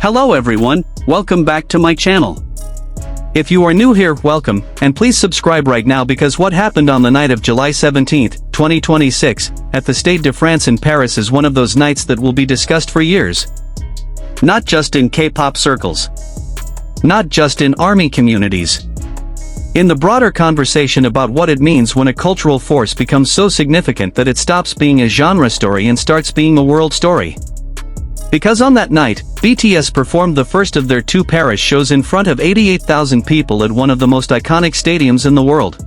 Hello everyone, welcome back to my channel. If you are new here, welcome, and please subscribe right now because what happened on the night of July 17, 2026, at the Stade de France in Paris is one of those nights that will be discussed for years. Not just in K-pop circles. Not just in ARMY communities. In the broader conversation about what it means when a cultural force becomes so significant that it stops being a genre story and starts being a world story. Because on that night, BTS performed the first of their 2 Paris shows in front of 88,000 people at one of the most iconic stadiums in the world.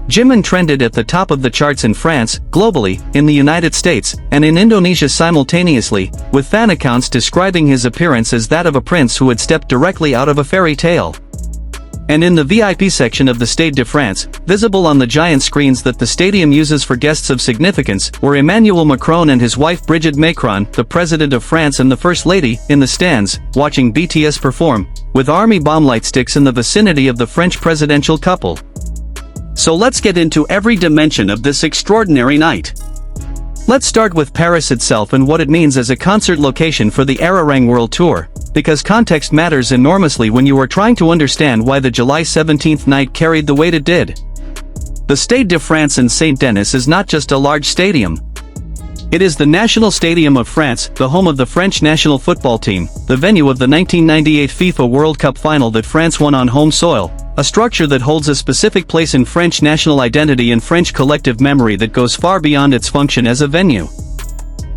Jimin trended at the top of the charts in France, globally, in the United States, and in Indonesia simultaneously, with fan accounts describing his appearance as that of a prince who had stepped directly out of a fairy tale. And in the VIP section of the Stade de France, visible on the giant screens that the stadium uses for guests of significance, were Emmanuel Macron and his wife Brigitte Macron, the President of France and the First Lady, in the stands, watching BTS perform, with army bomb light sticks in the vicinity of the French presidential couple. So let's get into every dimension of this extraordinary night. Let's start with Paris itself and what it means as a concert location for the Arirang World Tour, because context matters enormously when you are trying to understand why the July 17th night carried the weight it did. The Stade de France in Saint-Denis is not just a large stadium. It is the National Stadium of France, the home of the French national football team, the venue of the 1998 FIFA World Cup final that France won on home soil, a structure that holds a specific place in French national identity and French collective memory that goes far beyond its function as a venue.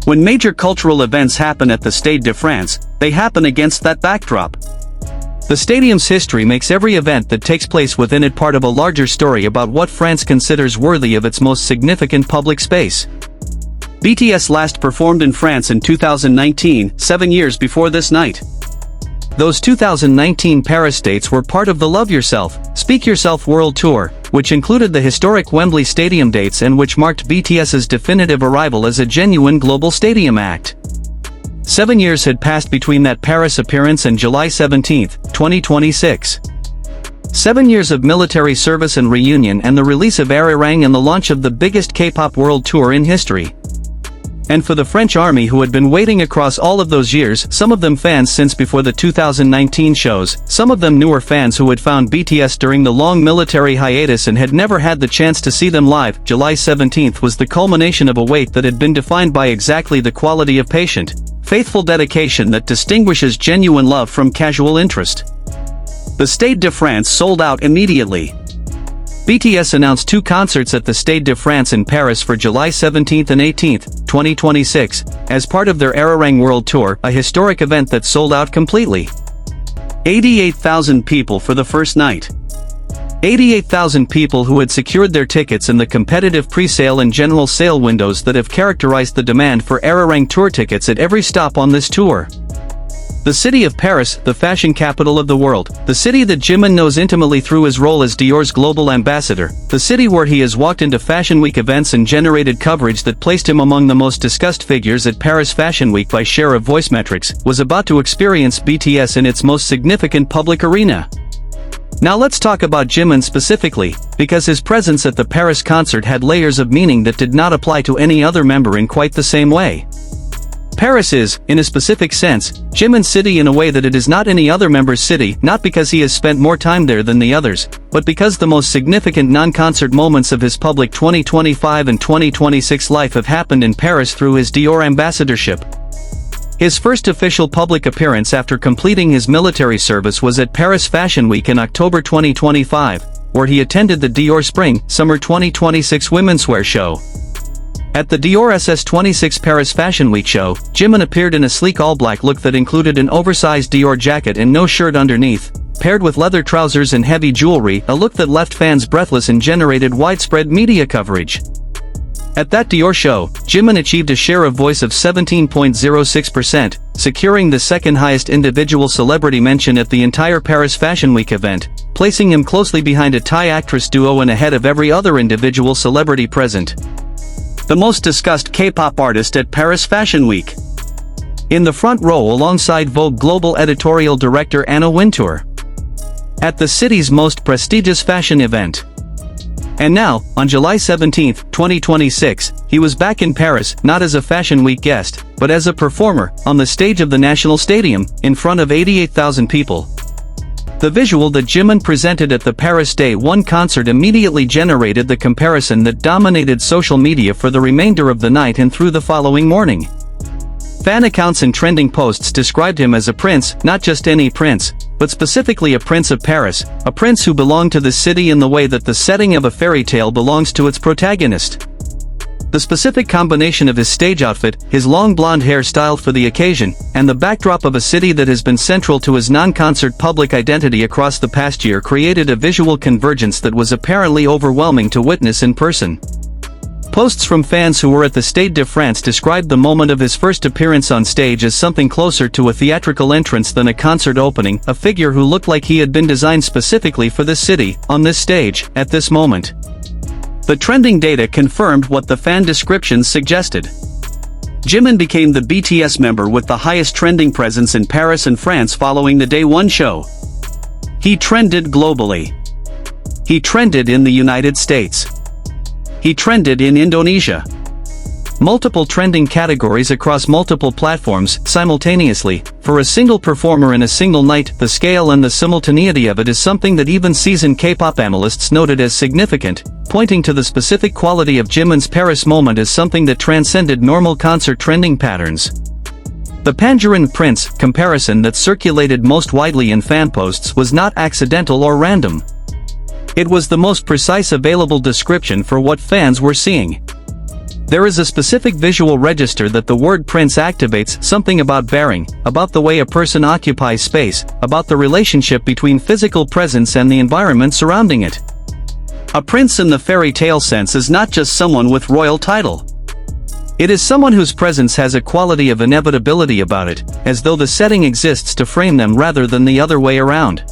When major cultural events happen at the Stade de France, they happen against that backdrop. The stadium's history makes every event that takes place within it part of a larger story about what France considers worthy of its most significant public space. BTS last performed in France in 2019, 7 years before this night. Those 2019 Paris dates were part of the Love Yourself, Speak Yourself World Tour, which included the historic Wembley Stadium dates and which marked BTS's definitive arrival as a genuine global stadium act. 7 years had passed between that Paris appearance and July 17, 2026. 7 years of military service and reunion and the release of Arirang and the launch of the biggest K-pop world tour in history. And for the French army who had been waiting across all of those years, some of them fans since before the 2019 shows, some of them newer fans who had found BTS during the long military hiatus and had never had the chance to see them live, July 17th was the culmination of a wait that had been defined by exactly the quality of patient, faithful dedication that distinguishes genuine love from casual interest. The Stade de France sold out immediately. BTS announced 2 concerts at the Stade de France in Paris for July 17 and 18, 2026, as part of their Arirang World Tour, a historic event that sold out completely. 88,000 people for the first night. 88,000 people who had secured their tickets in the competitive pre-sale and general sale windows that have characterized the demand for Arirang tour tickets at every stop on this tour. The city of Paris, the fashion capital of the world, the city that Jimin knows intimately through his role as Dior's global ambassador, the city where he has walked into Fashion Week events and generated coverage that placed him among the most discussed figures at Paris Fashion Week by share of voice metrics, was about to experience BTS in its most significant public arena. Now let's talk about Jimin specifically, because his presence at the Paris concert had layers of meaning that did not apply to any other member in quite the same way. Paris is, in a specific sense, Jimin's city in a way that it is not any other member's city, not because he has spent more time there than the others, but because the most significant non-concert moments of his public 2025 and 2026 life have happened in Paris through his Dior ambassadorship. His first official public appearance after completing his military service was at Paris Fashion Week in October 2025, where he attended the Dior Spring/Summer 2026 Women's Wear show. At the Dior SS26 Paris Fashion Week show, Jimin appeared in a sleek all-black look that included an oversized Dior jacket and no shirt underneath, paired with leather trousers and heavy jewelry, a look that left fans breathless and generated widespread media coverage. At that Dior show, Jimin achieved a share of voice of 17.06%, securing the second highest individual celebrity mention at the entire Paris Fashion Week event, placing him closely behind a Thai actress duo and ahead of every other individual celebrity present. The most discussed K-pop artist at Paris Fashion Week. In the front row alongside Vogue Global Editorial Director Anna Wintour. At the city's most prestigious fashion event. And now, on July 17, 2026, he was back in Paris, not as a Fashion Week guest, but as a performer, on the stage of the National Stadium, in front of 88,000 people. The visual that Jimin presented at the Paris Day 1 concert immediately generated the comparison that dominated social media for the remainder of the night and through the following morning. Fan accounts and trending posts described him as a prince, not just any prince, but specifically a prince of Paris, a prince who belonged to the city in the way that the setting of a fairy tale belongs to its protagonist. The specific combination of his stage outfit, his long blonde hair styled for the occasion, and the backdrop of a city that has been central to his non-concert public identity across the past year created a visual convergence that was apparently overwhelming to witness in person. Posts from fans who were at the Stade de France described the moment of his first appearance on stage as something closer to a theatrical entrance than a concert opening, a figure who looked like he had been designed specifically for this city, on this stage, at this moment. The trending data confirmed what the fan descriptions suggested. Jimin became the BTS member with the highest trending presence in Paris and France following the Day 1 show. He trended globally. He trended in the United States. He trended in Indonesia. Multiple trending categories across multiple platforms, simultaneously, for a single performer in a single night. The scale and the simultaneity of it is something that even seasoned K-pop analysts noted as significant, pointing to the specific quality of Jimin's Paris moment as something that transcended normal concert trending patterns. The Panjarin Prince comparison that circulated most widely in fan posts was not accidental or random. It was the most precise available description for what fans were seeing. There is a specific visual register that the word prince activates, something about bearing, about the way a person occupies space, about the relationship between physical presence and the environment surrounding it. A prince in the fairy tale sense is not just someone with royal title. It is someone whose presence has a quality of inevitability about it, as though the setting exists to frame them rather than the other way around.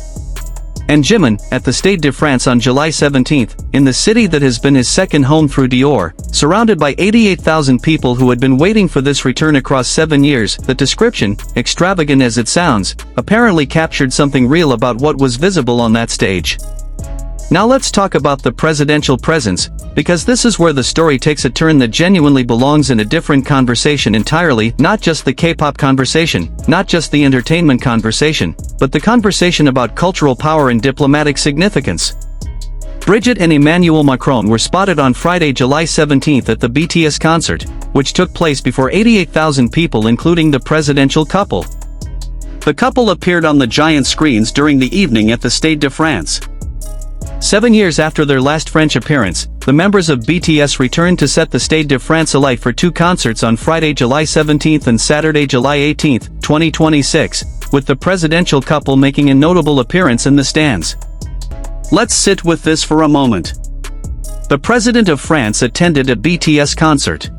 And Jimin, at the Stade de France on July 17, in the city that has been his second home through Dior, surrounded by 88,000 people who had been waiting for this return across 7 years, the description, extravagant as it sounds, apparently captured something real about what was visible on that stage. Now let's talk about the presidential presence, because this is where the story takes a turn that genuinely belongs in a different conversation entirely, not just the K-pop conversation, not just the entertainment conversation, but the conversation about cultural power and diplomatic significance. Brigitte and Emmanuel Macron were spotted on Friday, July 17 at the BTS concert, which took place before 88,000 people including the presidential couple. The couple appeared on the giant screens during the evening at the Stade de France. 7 years after their last French appearance, the members of BTS returned to set the Stade de France alight for 2 concerts on Friday, July 17 and Saturday, July 18, 2026, with the presidential couple making a notable appearance in the stands. Let's sit with this for a moment. The President of France attended a BTS concert.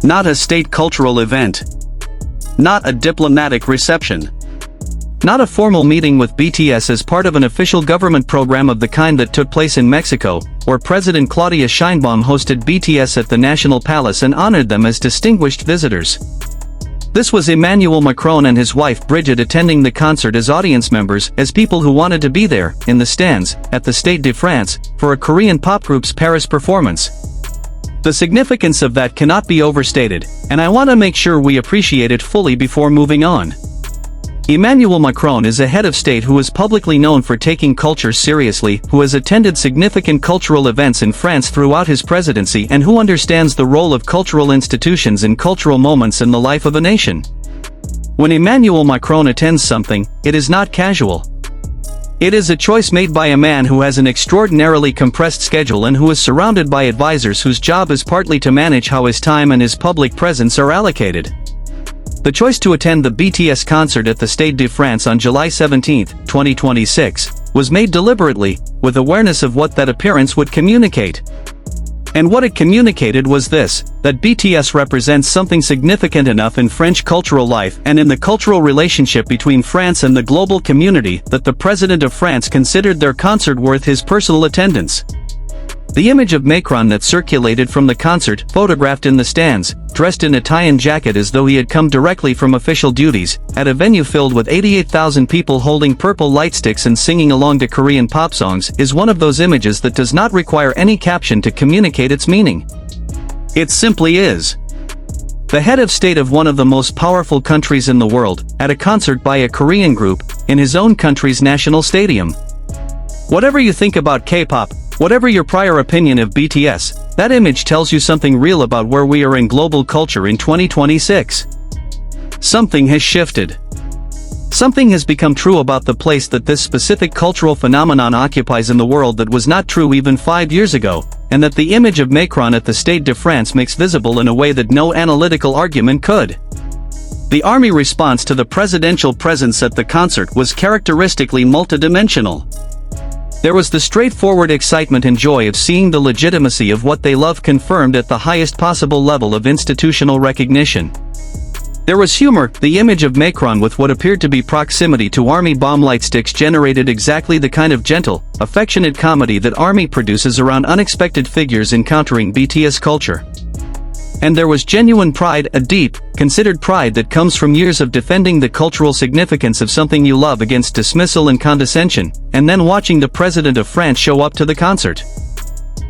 Not a state cultural event. Not a diplomatic reception. Not a formal meeting with BTS as part of an official government program of the kind that took place in Mexico, where President Claudia Sheinbaum hosted BTS at the National Palace and honored them as distinguished visitors. This was Emmanuel Macron and his wife Brigitte attending the concert as audience members, as people who wanted to be there, in the stands, at the Stade de France, for a Korean pop group's Paris performance. The significance of that cannot be overstated, and I want to make sure we appreciate it fully before moving on. Emmanuel Macron is a head of state who is publicly known for taking culture seriously, who has attended significant cultural events in France throughout his presidency and who understands the role of cultural institutions and cultural moments in the life of a nation. When Emmanuel Macron attends something, it is not casual. It is a choice made by a man who has an extraordinarily compressed schedule and who is surrounded by advisors whose job is partly to manage how his time and his public presence are allocated. The choice to attend the BTS concert at the Stade de France on July 17, 2026, was made deliberately, with awareness of what that appearance would communicate. And what it communicated was this, that BTS represents something significant enough in French cultural life and in the cultural relationship between France and the global community that the President of France considered their concert worth his personal attendance. The image of Macron that circulated from the concert, photographed in the stands, dressed in a tie-and jacket as though he had come directly from official duties, at a venue filled with 88,000 people holding purple lightsticks and singing along to Korean pop songs, is one of those images that does not require any caption to communicate its meaning. It simply is. The head of state of one of the most powerful countries in the world, at a concert by a Korean group, in his own country's national stadium. Whatever you think about K-pop, whatever your prior opinion of BTS, that image tells you something real about where we are in global culture in 2026. Something has shifted. Something has become true about the place that this specific cultural phenomenon occupies in the world that was not true even 5 years ago, and that the image of Macron at the Stade de France makes visible in a way that no analytical argument could. The army response to the presidential presence at the concert was characteristically multidimensional. There was the straightforward excitement and joy of seeing the legitimacy of what they love confirmed at the highest possible level of institutional recognition. There was humor. The image of Macron with what appeared to be proximity to army bomb lightsticks generated exactly the kind of gentle, affectionate comedy that army produces around unexpected figures encountering BTS culture. And there was genuine pride, a deep, considered pride that comes from years of defending the cultural significance of something you love against dismissal and condescension, and then watching the president of France show up to the concert.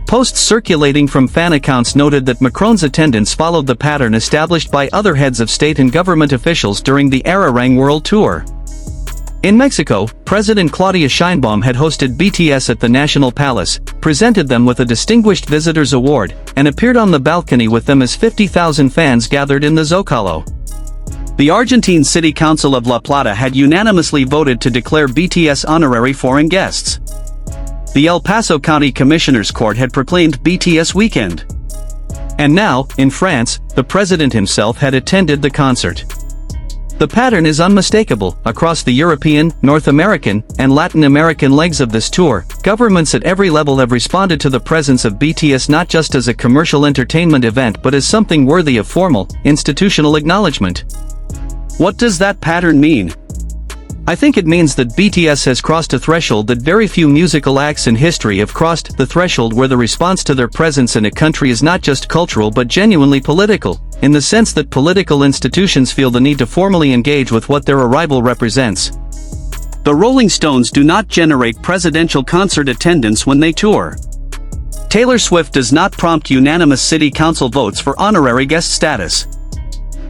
Posts circulating from fan accounts noted that Macron's attendance followed the pattern established by other heads of state and government officials during the Arirang World Tour. In Mexico, President Claudia Sheinbaum had hosted BTS at the National Palace, presented them with a Distinguished Visitors Award, and appeared on the balcony with them as 50,000 fans gathered in the Zocalo. The Argentine City Council of La Plata had unanimously voted to declare BTS honorary foreign guests. The El Paso County Commissioners Court had proclaimed BTS weekend. And now, in France, the president himself had attended the concert. The pattern is unmistakable. Across the European, North American, and Latin American legs of this tour, governments at every level have responded to the presence of BTS not just as a commercial entertainment event but as something worthy of formal, institutional acknowledgement. What does that pattern mean? I think it means that BTS has crossed a threshold that very few musical acts in history have crossed, the threshold where the response to their presence in a country is not just cultural but genuinely political, in the sense that political institutions feel the need to formally engage with what their arrival represents. The Rolling Stones do not generate presidential concert attendance when they tour. Taylor Swift does not prompt unanimous city council votes for honorary guest status.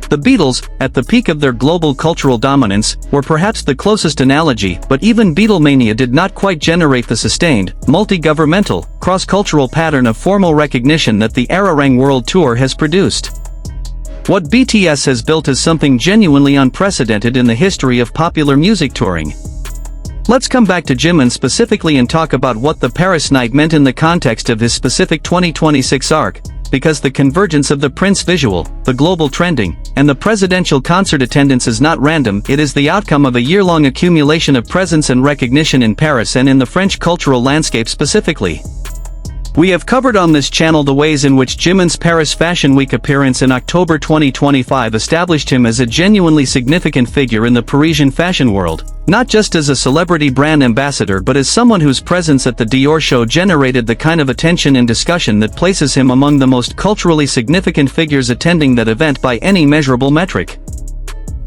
The Beatles, at the peak of their global cultural dominance, were perhaps the closest analogy, but even Beatlemania did not quite generate the sustained, multi-governmental, cross-cultural pattern of formal recognition that the Arirang World Tour has produced. What BTS has built is something genuinely unprecedented in the history of popular music touring. Let's come back to Jimin specifically and talk about what the Paris night meant in the context of his specific 2026 arc, because the convergence of the Prince visual, the global trending, and the presidential concert attendance is not random, it is the outcome of a year-long accumulation of presence and recognition in Paris and in the French cultural landscape specifically. We have covered on this channel the ways in which Jimin's Paris Fashion Week appearance in October 2025 established him as a genuinely significant figure in the Parisian fashion world, not just as a celebrity brand ambassador but as someone whose presence at the Dior show generated the kind of attention and discussion that places him among the most culturally significant figures attending that event by any measurable metric.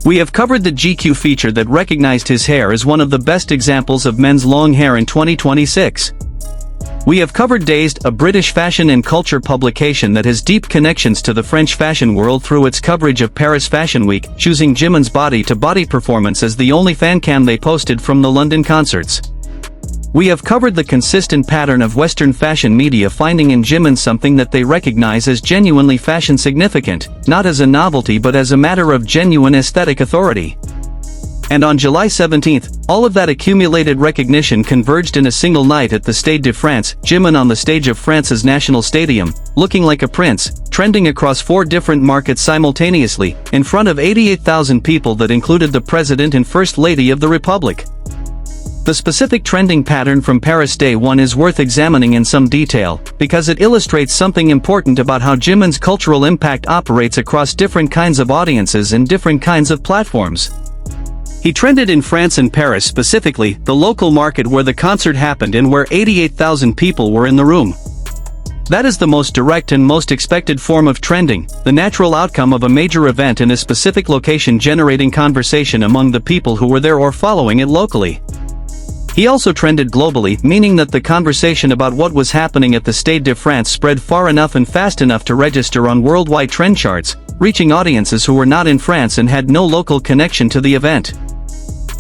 We have covered the GQ feature that recognized his hair as one of the best examples of men's long hair in 2026. We have covered Dazed, a British fashion and culture publication that has deep connections to the French fashion world through its coverage of Paris Fashion Week, choosing Jimin's body-to-body performance as the only fan cam they posted from the London concerts. We have covered the consistent pattern of Western fashion media finding in Jimin something that they recognize as genuinely fashion significant, not as a novelty but as a matter of genuine aesthetic authority. And on July 17th, all of that accumulated recognition converged in a single night at the Stade de France, Jimin on the stage of France's national stadium, looking like a prince, trending across 4 different markets simultaneously, in front of 88,000 people that included the President and First Lady of the Republic. The specific trending pattern from Paris Day 1 is worth examining in some detail, because it illustrates something important about how Jimin's cultural impact operates across different kinds of audiences and different kinds of platforms. He trended in France and Paris specifically, the local market where the concert happened and where 88,000 people were in the room. That is the most direct and most expected form of trending, the natural outcome of a major event in a specific location generating conversation among the people who were there or following it locally. He also trended globally, meaning that the conversation about what was happening at the Stade de France spread far enough and fast enough to register on worldwide trend charts, reaching audiences who were not in France and had no local connection to the event.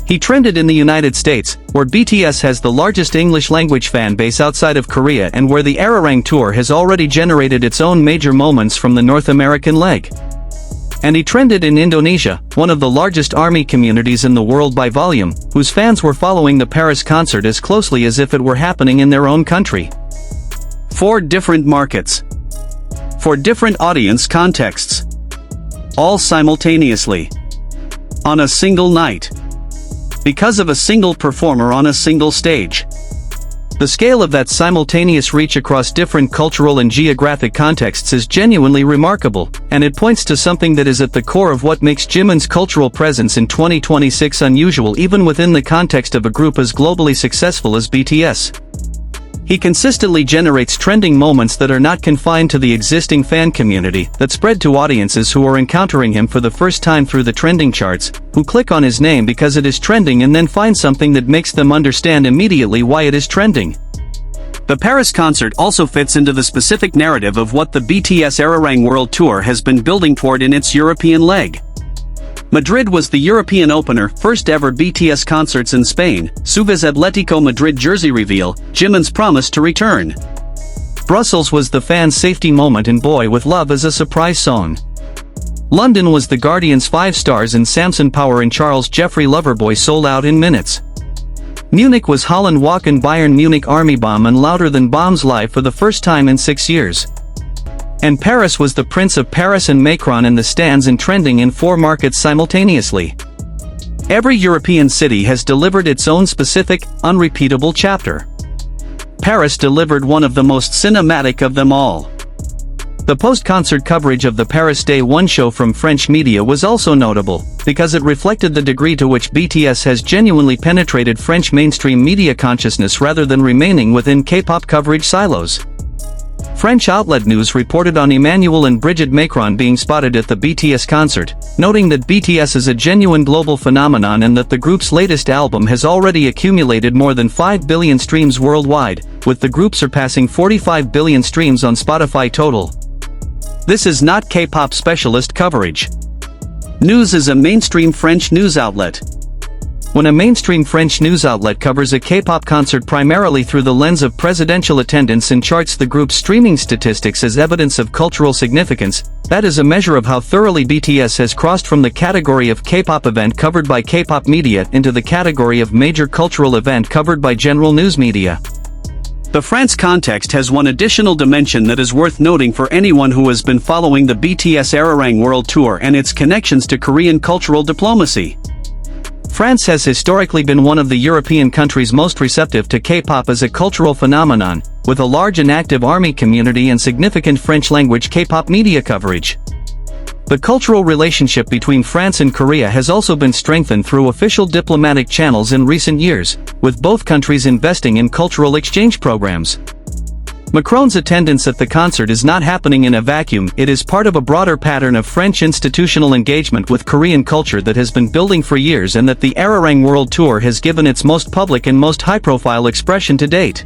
He trended in the United States, where BTS has the largest English-language fan base outside of Korea and where the Arirang tour has already generated its own major moments from the North American leg. And he trended in Indonesia, one of the largest ARMY communities in the world by volume, whose fans were following the Paris concert as closely as if it were happening in their own country. 4 different markets. 4 different audience contexts. All simultaneously. On a single night. Because of a single performer on a single stage. The scale of that simultaneous reach across different cultural and geographic contexts is genuinely remarkable, and it points to something that is at the core of what makes Jimin's cultural presence in 2026 unusual even within the context of a group as globally successful as BTS. He consistently generates trending moments that are not confined to the existing fan community, that spread to audiences who are encountering him for the first time through the trending charts, who click on his name because it is trending and then find something that makes them understand immediately why it is trending. The Paris concert also fits into the specific narrative of what the BTS Arirang World Tour has been building toward in its European leg. Madrid was the European opener, first ever BTS concerts in Spain, Suárez Atletico Madrid jersey reveal, Jimin's promise to return. Brussels was the fans' safety moment in Boy With Love as a surprise song. London was The Guardian's 5 stars in Samson Power and Charles Jeffrey Loverboy sold out in minutes. Munich was Holland Wacken Bayern Munich Army Bomb and Louder Than Bombs live for the first time in 6 years. And Paris was the Prince of Paris and Macron in the stands and trending in 4 markets simultaneously. Every European city has delivered its own specific, unrepeatable chapter. Paris delivered one of the most cinematic of them all. The post-concert coverage of the Paris Day 1 show from French media was also notable, because it reflected the degree to which BTS has genuinely penetrated French mainstream media consciousness rather than remaining within K-pop coverage silos. French outlet news reported on Emmanuel and Brigitte Macron being spotted at the BTS concert, noting that BTS is a genuine global phenomenon and that the group's latest album has already accumulated more than 5 billion streams worldwide, with the group surpassing 45 billion streams on Spotify total. This is not K-pop specialist coverage. News is a mainstream French news outlet. When a mainstream French news outlet covers a K-pop concert primarily through the lens of presidential attendance and charts the group's streaming statistics as evidence of cultural significance, that is a measure of how thoroughly BTS has crossed from the category of K-pop event covered by K-pop media into the category of major cultural event covered by general news media. The France context has one additional dimension that is worth noting for anyone who has been following the BTS Arirang World Tour and its connections to Korean cultural diplomacy. France has historically been one of the European countries most receptive to K-pop as a cultural phenomenon, with a large and active ARMY community and significant French-language K-pop media coverage. The cultural relationship between France and Korea has also been strengthened through official diplomatic channels in recent years, with both countries investing in cultural exchange programs. Macron's attendance at the concert is not happening in a vacuum, it is part of a broader pattern of French institutional engagement with Korean culture that has been building for years and that the Arirang World Tour has given its most public and most high-profile expression to date.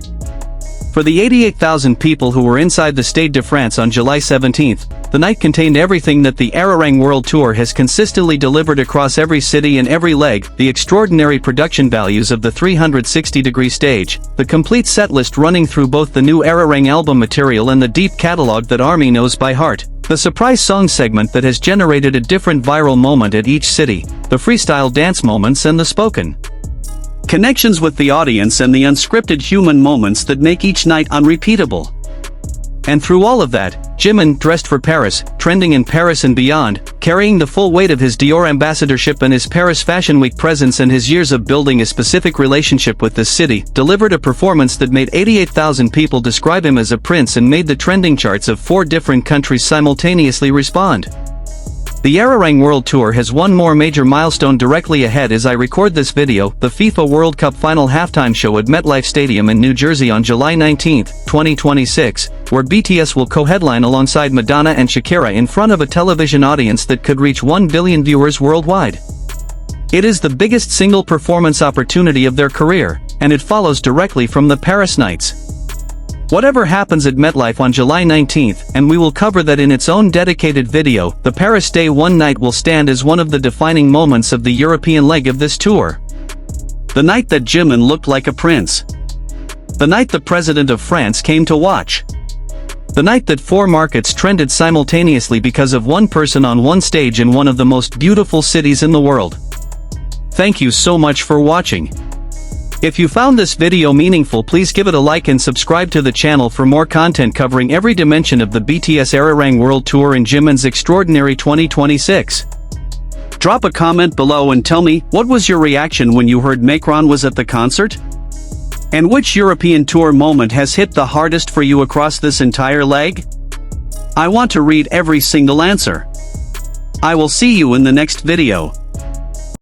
For the 88,000 people who were inside the Stade de France on July 17, the night contained everything that the Arirang World Tour has consistently delivered across every city and every leg: the extraordinary production values of the 360-degree stage, the complete setlist running through both the new Arirang album material and the deep catalog that ARMY knows by heart, the surprise song segment that has generated a different viral moment at each city, the freestyle dance moments and the spoken connections with the audience and the unscripted human moments that make each night unrepeatable. And through all of that, Jimin, dressed for Paris, trending in Paris and beyond, carrying the full weight of his Dior ambassadorship and his Paris Fashion Week presence and his years of building a specific relationship with this city, delivered a performance that made 88,000 people describe him as a prince and made the trending charts of 4 different countries simultaneously respond. The Erarang World Tour has one more major milestone directly ahead as I record this video, the FIFA World Cup final halftime show at MetLife Stadium in New Jersey on July 19, 2026, where BTS will co-headline alongside Madonna and Shakira in front of a television audience that could reach 1 billion viewers worldwide. It is the biggest single performance opportunity of their career, and it follows directly from the Paris nights. Whatever happens at MetLife on July 19th, and we will cover that in its own dedicated video, the Paris Day one night will stand as one of the defining moments of the European leg of this tour. The night that Jimin looked like a prince. The night the president of France came to watch. The night that 4 markets trended simultaneously because of one person on one stage in one of the most beautiful cities in the world. Thank you so much for watching. If you found this video meaningful, please give it a like and subscribe to the channel for more content covering every dimension of the BTS Erarang World Tour and Jimin's extraordinary 2026. Drop a comment below and tell me, what was your reaction when you heard Macron was at the concert? And which European tour moment has hit the hardest for you across this entire leg? I want to read every single answer. I will see you in the next video.